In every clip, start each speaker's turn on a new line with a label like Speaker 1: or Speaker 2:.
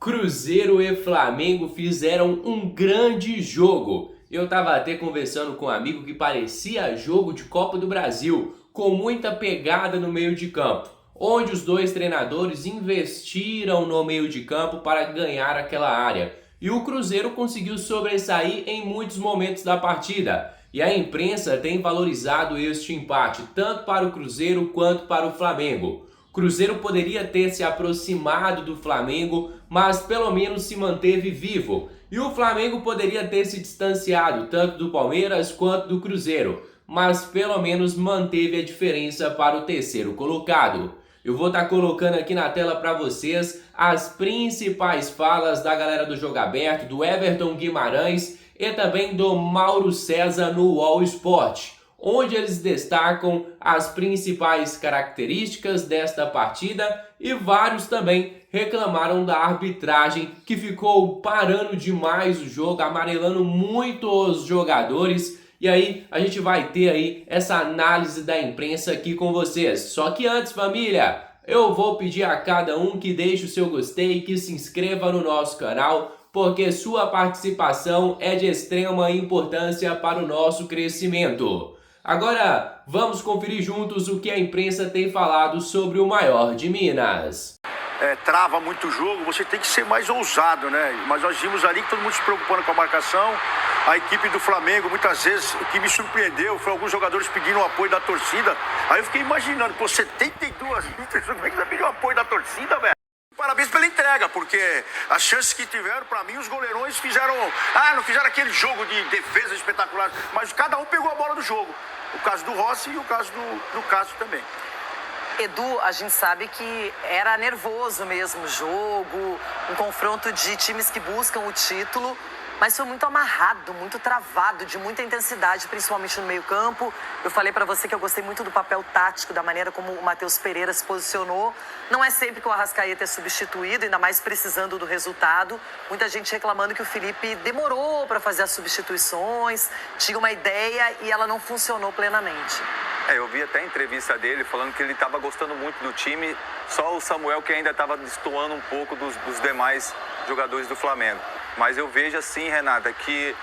Speaker 1: Cruzeiro e Flamengo fizeram um grande jogo. Eu tava até conversando com um amigo que parecia jogo de Copa do Brasil, com muita pegada no meio de campo, onde os dois treinadores investiram no meio de campo para ganhar aquela área. E o Cruzeiro conseguiu sobressair em muitos momentos da partida. E a imprensa tem valorizado este empate, tanto para o Cruzeiro quanto para o Flamengo. Cruzeiro poderia ter se aproximado do Flamengo, mas pelo menos se manteve vivo. E o Flamengo poderia ter se distanciado tanto do Palmeiras quanto do Cruzeiro, mas pelo menos manteve a diferença para o terceiro colocado. Eu vou estar colocando aqui na tela para vocês as principais falas da galera do Jogo Aberto, do Everton Guimarães e também do Mauro César no All Sport, onde eles destacam as principais características desta partida e vários também reclamaram da arbitragem que ficou parando demais o jogo, amarelando muito os jogadores. E aí a gente vai ter aí essa análise da imprensa aqui com vocês. Só que antes, família, eu vou pedir a cada um que deixe o seu gostei, que se inscreva no nosso canal, porque sua participação é de extrema importância para o nosso crescimento. Agora, vamos conferir juntos o que a imprensa tem falado sobre o maior de Minas.
Speaker 2: Trava muito o jogo, você tem que ser mais ousado, né? Mas nós vimos ali que todo mundo se preocupando com a marcação. A equipe do Flamengo, muitas vezes, o que me surpreendeu foi alguns jogadores pedindo o apoio da torcida. Aí eu fiquei imaginando, pô, 72 vidas, como é que vai pedir o apoio da torcida, velho? Parabéns pela entrega, porque as chances que tiveram, pra mim, os goleirões fizeram... não fizeram aquele jogo de defesa espetacular, mas cada um pegou a bola do jogo. O caso do Rossi e o caso do Cássio também.
Speaker 3: Edu, a gente sabe que era nervoso mesmo o jogo, um confronto de times que buscam o título, mas foi muito amarrado, muito travado, de muita intensidade, principalmente no meio-campo. Eu falei pra você que eu gostei muito do papel tático, da maneira como o Matheus Pereira se posicionou. Não é sempre que o Arrascaeta é substituído, ainda mais precisando do resultado. Muita gente reclamando que o Felipe demorou para fazer as substituições, tinha uma ideia e ela não funcionou plenamente.
Speaker 4: Eu vi até a entrevista dele falando que ele estava gostando muito do time, só o Samuel que ainda estava destoando um pouco dos demais jogadores do Flamengo. Mas eu vejo assim, Renata, que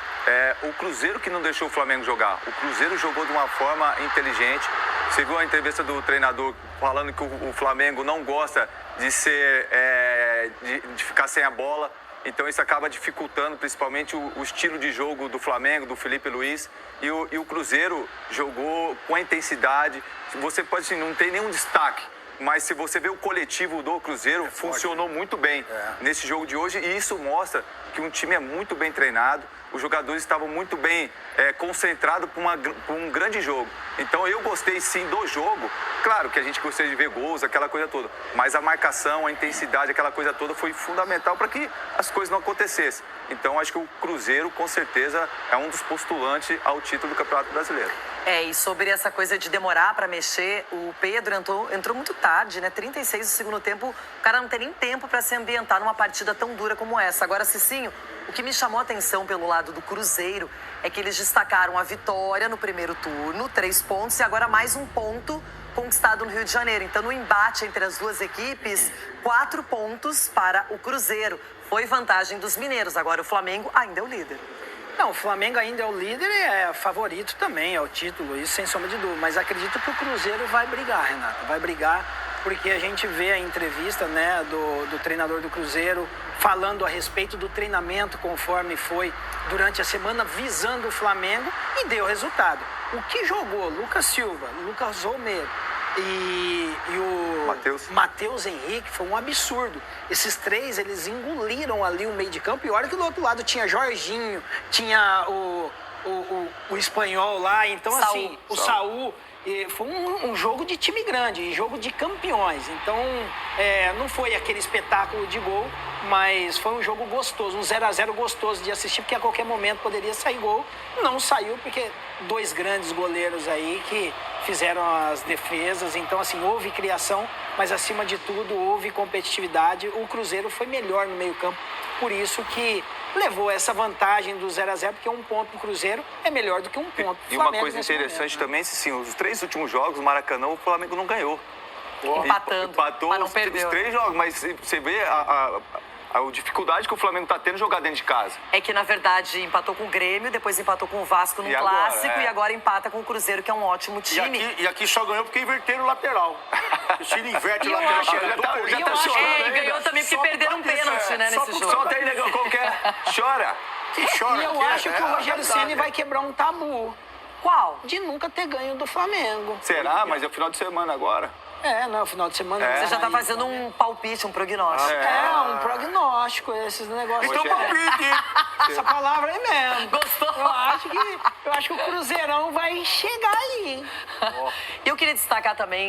Speaker 4: o Cruzeiro que não deixou o Flamengo jogar. O Cruzeiro jogou de uma forma inteligente. Você viu a entrevista do treinador falando que o Flamengo não gosta de ser, de ficar sem a bola. Então isso acaba dificultando principalmente o estilo de jogo do Flamengo, do Felipe Luiz. E o Cruzeiro jogou com a intensidade. Você pode, assim, não tem nenhum destaque, mas se você vê o coletivo do Cruzeiro, funcionou muito bem nesse jogo de hoje. E isso mostra que um time é muito bem treinado. Os jogadores estavam muito bem concentrados para um grande jogo. Então eu gostei sim do jogo. Claro que a gente gostaria de ver gols, aquela coisa toda. Mas a marcação, a intensidade, aquela coisa toda foi fundamental para que as coisas não acontecessem. Então acho que o Cruzeiro com certeza é um dos postulantes ao título do Campeonato Brasileiro.
Speaker 3: E sobre essa coisa de demorar para mexer, o Pedro entrou muito tarde, né? 36 do segundo tempo, o cara não tem nem tempo para se ambientar numa partida tão dura como essa. Agora, Cicinho, o que me chamou a atenção pelo lado do Cruzeiro é que eles destacaram a vitória no primeiro turno, 3 pontos, e agora mais um ponto conquistado no Rio de Janeiro. Então, no embate entre as duas equipes, 4 pontos para o Cruzeiro. Foi vantagem dos mineiros, agora o Flamengo ainda é o líder.
Speaker 5: Não, o Flamengo ainda é o líder e é favorito também ao título, isso sem sombra de dúvida. Mas acredito que o Cruzeiro vai brigar, Renato. Vai brigar porque a gente vê a entrevista, né, do treinador do Cruzeiro falando a respeito do treinamento conforme foi durante a semana, visando o Flamengo e deu resultado. O que jogou Lucas Silva, Lucas Romero e o Matheus Henrique foi um absurdo. Esses três, eles engoliram ali o meio de campo. E olha que do outro lado tinha Jorginho, tinha o espanhol lá. Então,
Speaker 3: Saul.
Speaker 5: assim, o Saul. Foi um jogo de time grande, jogo de campeões. Então, não foi aquele espetáculo de gol, mas foi um jogo gostoso, um 0-0 gostoso de assistir, porque a qualquer momento poderia sair gol. Não saiu, porque 2 grandes goleiros aí que fizeram as defesas. Então, assim, houve criação, mas acima de tudo houve competitividade. O Cruzeiro foi melhor no meio-campo, por isso que levou essa vantagem do 0-0, porque 1 ponto pro Cruzeiro é melhor do que 1 ponto pro
Speaker 4: E uma
Speaker 5: Flamengo
Speaker 4: coisa
Speaker 5: nesse
Speaker 4: interessante
Speaker 5: momento, né?
Speaker 4: também, sim, os 3 últimos jogos, o Maracanã, o Flamengo não ganhou.
Speaker 3: Empatando,
Speaker 4: Empatou
Speaker 3: mas não
Speaker 4: os
Speaker 3: perdeu.
Speaker 4: 3 jogos, mas você vê A dificuldade que o Flamengo tá tendo jogar dentro de casa.
Speaker 3: É que, na verdade, empatou com o Grêmio, depois empatou com o Vasco no clássico e agora empata com o Cruzeiro, que é um ótimo time.
Speaker 2: E aqui só ganhou porque inverteram o lateral. O time inverte o lateral.
Speaker 3: Já tá chorando. E ganhou também porque perderam um pênalti, né, nesse jogo.
Speaker 4: Só tem negão qualquer. Chora.
Speaker 2: Que chora.
Speaker 5: E eu acho que o Rogério Ceni vai quebrar um tabu.
Speaker 3: Qual?
Speaker 5: De nunca ter ganho do Flamengo.
Speaker 4: Será? Mas é o final de semana agora.
Speaker 5: Não, final de semana.
Speaker 3: Você já tá fazendo um palpite, um prognóstico.
Speaker 5: Um prognóstico, esses negócios.
Speaker 2: Então palpite.
Speaker 5: Essa palavra aí mesmo.
Speaker 3: Gostou?
Speaker 5: Eu acho que o Cruzeirão vai chegar aí.
Speaker 3: Eu queria destacar também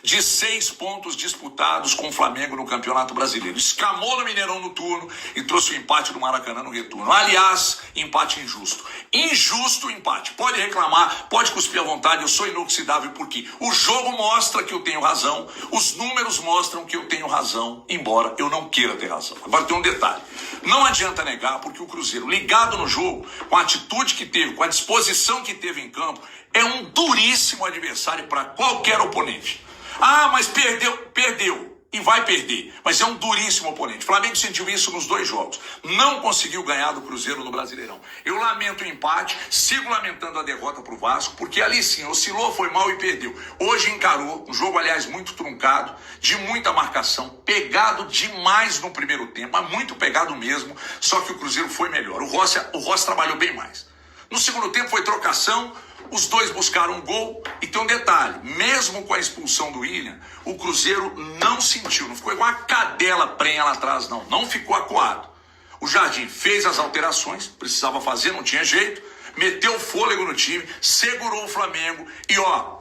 Speaker 6: de 6 pontos disputados com o Flamengo no Campeonato Brasileiro. Escamou no Mineirão no turno e trouxe o empate do Maracanã no retorno. Aliás, empate injusto. Injusto empate. Pode reclamar, pode cuspir à vontade, eu sou inoxidável porque o jogo mostra que eu tenho razão, os números mostram que eu tenho razão, embora eu não queira ter razão. Agora tem um detalhe. Não adianta negar, porque o Cruzeiro, ligado no jogo, com a atitude que teve, com a disposição que teve em campo, é um duríssimo adversário para qualquer oponente. Ah, mas perdeu e vai perder, mas é um duríssimo oponente. O Flamengo sentiu isso nos 2 jogos. Não conseguiu ganhar do Cruzeiro no Brasileirão. Eu lamento o empate, sigo lamentando a derrota para o Vasco, porque ali sim, oscilou, foi mal e perdeu. Hoje encarou, um jogo, aliás, muito truncado, de muita marcação, pegado demais no primeiro tempo, mas muito pegado mesmo, só que o Cruzeiro foi melhor. O Rossi trabalhou bem mais. No segundo tempo foi trocação, os 2 buscaram um gol e tem um detalhe, mesmo com a expulsão do William, o Cruzeiro não sentiu, não ficou igual a cadela prenha lá atrás, não ficou acuado. O Jardim fez as alterações, precisava fazer, não tinha jeito, meteu fôlego no time, segurou o Flamengo e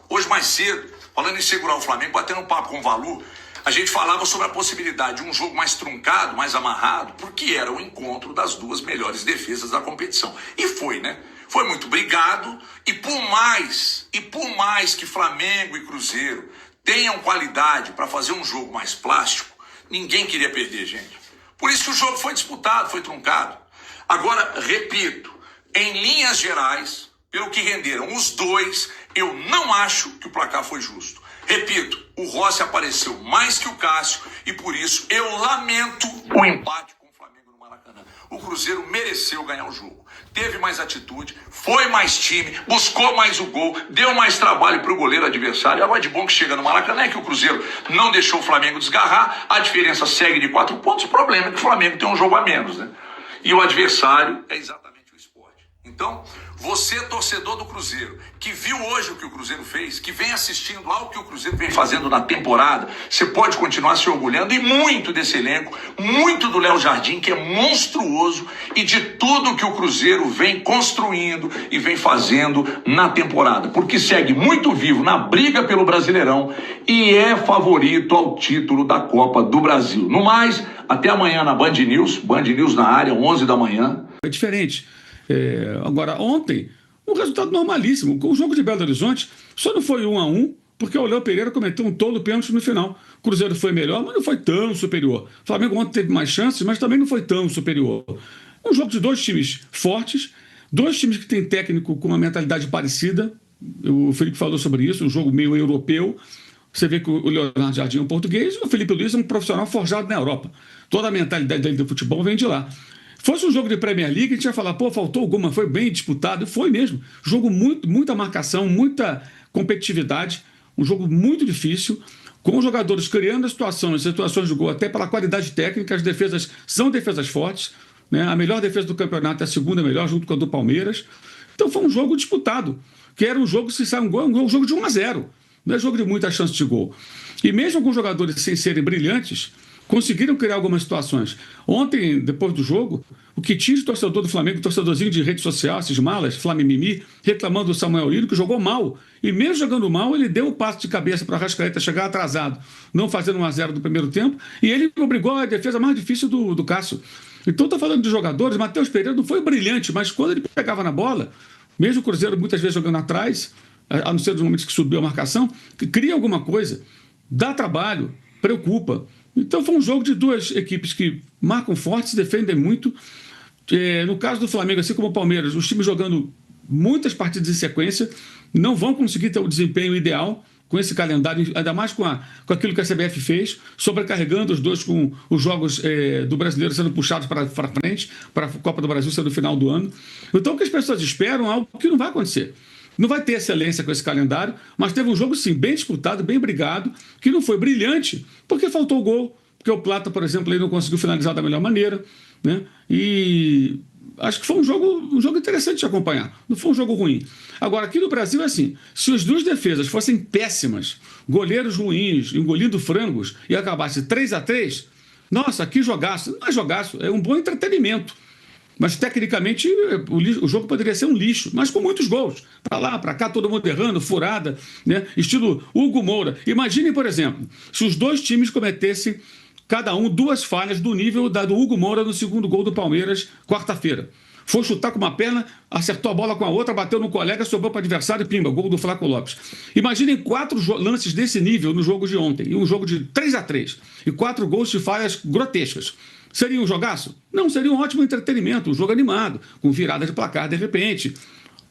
Speaker 6: hoje mais cedo, falando em segurar o Flamengo, batendo um papo com o Valu, a gente falava sobre a possibilidade de um jogo mais truncado, mais amarrado, porque era o encontro das 2 melhores defesas da competição. E foi, né? Foi muito brigado e por mais que Flamengo e Cruzeiro tenham qualidade para fazer um jogo mais plástico, ninguém queria perder, gente. Por isso que o jogo foi disputado, foi truncado. Agora, repito, em linhas gerais, pelo que renderam os 2, eu não acho que o placar foi justo. Repito, o Rossi apareceu mais que o Cássio e por isso eu lamento o empate com o Flamengo no Maracanã. O Cruzeiro mereceu ganhar o jogo. Teve mais atitude, foi mais time, buscou mais o gol, deu mais trabalho para o goleiro adversário. Agora de bom que chega no Maracanã é que o Cruzeiro não deixou o Flamengo desgarrar, a diferença segue de 4 pontos, o problema é que o Flamengo tem um jogo a menos, né? E o adversário é exatamente o Sport. Então, você, torcedor do Cruzeiro, que viu hoje o que o Cruzeiro fez, que vem assistindo ao que o Cruzeiro vem fazendo na temporada, você pode continuar se orgulhando e muito desse elenco, muito do Léo Jardim, que é monstruoso, e de tudo que o Cruzeiro vem construindo e vem fazendo na temporada, porque segue muito vivo na briga pelo Brasileirão e é favorito ao título da Copa do Brasil. No mais, até amanhã na Band News na área, 11 da manhã.
Speaker 7: É diferente. Agora, ontem, um resultado normalíssimo. O jogo de Belo Horizonte só não foi 1-1, porque o Léo Pereira cometeu um tolo pênalti no final. O Cruzeiro foi melhor, mas não foi tão superior. O Flamengo ontem teve mais chances, mas também não foi tão superior. Um jogo de 2 times fortes, 2 times que têm técnico com uma mentalidade parecida. O Felipe falou sobre isso, um jogo meio europeu. Você vê que o Leonardo Jardim é um português e o Felipe Luiz é um profissional forjado na Europa. Toda a mentalidade dele do futebol vem de lá. Fosse um jogo de Premier League, a gente ia falar, faltou alguma, foi bem disputado, e foi mesmo. Jogo muita marcação, muita competitividade, um jogo muito difícil, com os jogadores criando situações de gol, até pela qualidade técnica, as defesas são defesas fortes, né? A melhor defesa do campeonato é a segunda melhor, junto com a do Palmeiras. Então foi um jogo disputado, que era um jogo, se sai um gol, é um jogo de 1-0, não é jogo de muita chance de gol. E mesmo alguns jogadores sem serem brilhantes, conseguiram criar algumas situações. Ontem, depois do jogo, o que tinha de torcedor do Flamengo, torcedorzinho de rede social, esses malas, Flamimimi, reclamando do Samuel Lírio, que jogou mal. E mesmo jogando mal, ele deu o passo de cabeça para a Arrascaeta chegar atrasado, não fazendo 1-0 do primeiro tempo, e ele obrigou a defesa mais difícil do Cássio. Então, estou falando de jogadores, Matheus Pereira não foi brilhante, mas quando ele pegava na bola, mesmo o Cruzeiro muitas vezes jogando atrás, a não ser dos momentos que subiu a marcação, que cria alguma coisa, dá trabalho, preocupa. Então foi um jogo de 2 equipes que marcam forte, se defendem muito. No caso do Flamengo, assim como o Palmeiras, os times jogando muitas partidas em sequência não vão conseguir ter o desempenho ideal, com esse calendário, ainda mais com aquilo que a CBF fez, sobrecarregando os dois com os jogos do brasileiro sendo puxados para frente, para a Copa do Brasil ser no final do ano. Então, o que as pessoas esperam é algo que não vai acontecer. Não vai ter excelência com esse calendário, mas teve um jogo, sim, bem disputado, bem brigado, que não foi brilhante, porque faltou gol, porque o Plata, por exemplo, ele não conseguiu finalizar da melhor maneira, né? E acho que foi um jogo interessante de acompanhar. Não foi um jogo ruim. Agora, aqui no Brasil é assim, se as duas defesas fossem péssimas, goleiros ruins, engolindo frangos, e acabasse 3-3, nossa, que jogaço. Não é jogaço, é um bom entretenimento. Mas, tecnicamente, o jogo poderia ser um lixo, mas com muitos gols. Para lá, para cá, todo mundo errando, furada, né? Estilo Hugo Moura. Imaginem, por exemplo, se os dois times cometessem, cada um, 2 falhas do nível do Hugo Moura no segundo gol do Palmeiras, quarta-feira. Foi chutar com uma perna, acertou a bola com a outra, bateu no colega, sobrou para o adversário e pimba, gol do Flaco Lopes. Imaginem 4 lances desse nível no jogo de ontem, e um jogo de 3-3, e 4 gols de falhas grotescas. Seria um jogaço? Não, seria um ótimo entretenimento, um jogo animado, com virada de placar de repente.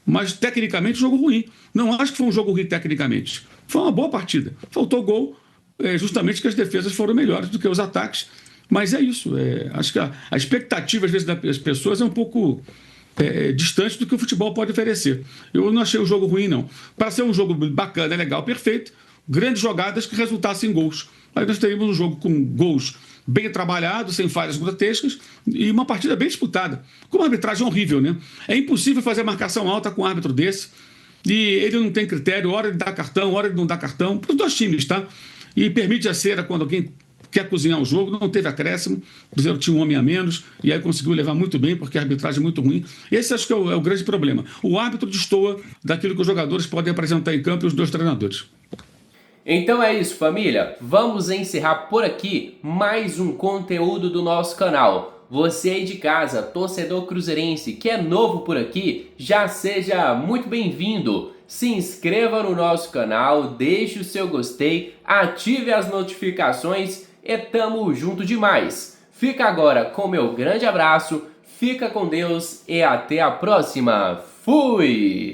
Speaker 7: Mas, tecnicamente, jogo ruim. Não acho que foi um jogo ruim tecnicamente. Foi uma boa partida. Faltou gol, justamente que as defesas foram melhores do que os ataques. Mas é isso. Acho que a expectativa, às vezes, das pessoas é um pouco distante do que o futebol pode oferecer. Eu não achei o jogo ruim, não. Para ser um jogo bacana, legal, perfeito, grandes jogadas que resultassem em gols. Aí nós teríamos um jogo com gols bem trabalhados, sem falhas grotescas, e uma partida bem disputada, com uma arbitragem horrível, né? É impossível fazer marcação alta com um árbitro desse, e ele não tem critério, hora de dar cartão, hora de não dar cartão, para os dois times, tá? E permite a cera quando alguém quer cozinhar o jogo, não teve acréscimo, o Cruzeiro tinha um homem a menos, e aí conseguiu levar muito bem, porque a arbitragem é muito ruim. Esse acho que é o grande problema. O árbitro destoa daquilo que os jogadores podem apresentar em campo e os dois treinadores.
Speaker 1: Então é isso, família. Vamos encerrar por aqui mais um conteúdo do nosso canal. Você aí de casa, torcedor cruzeirense, que é novo por aqui, já seja muito bem-vindo. Se inscreva no nosso canal, deixe o seu gostei, ative as notificações e tamo junto demais. Fica agora com meu grande abraço, fica com Deus e até a próxima. Fui!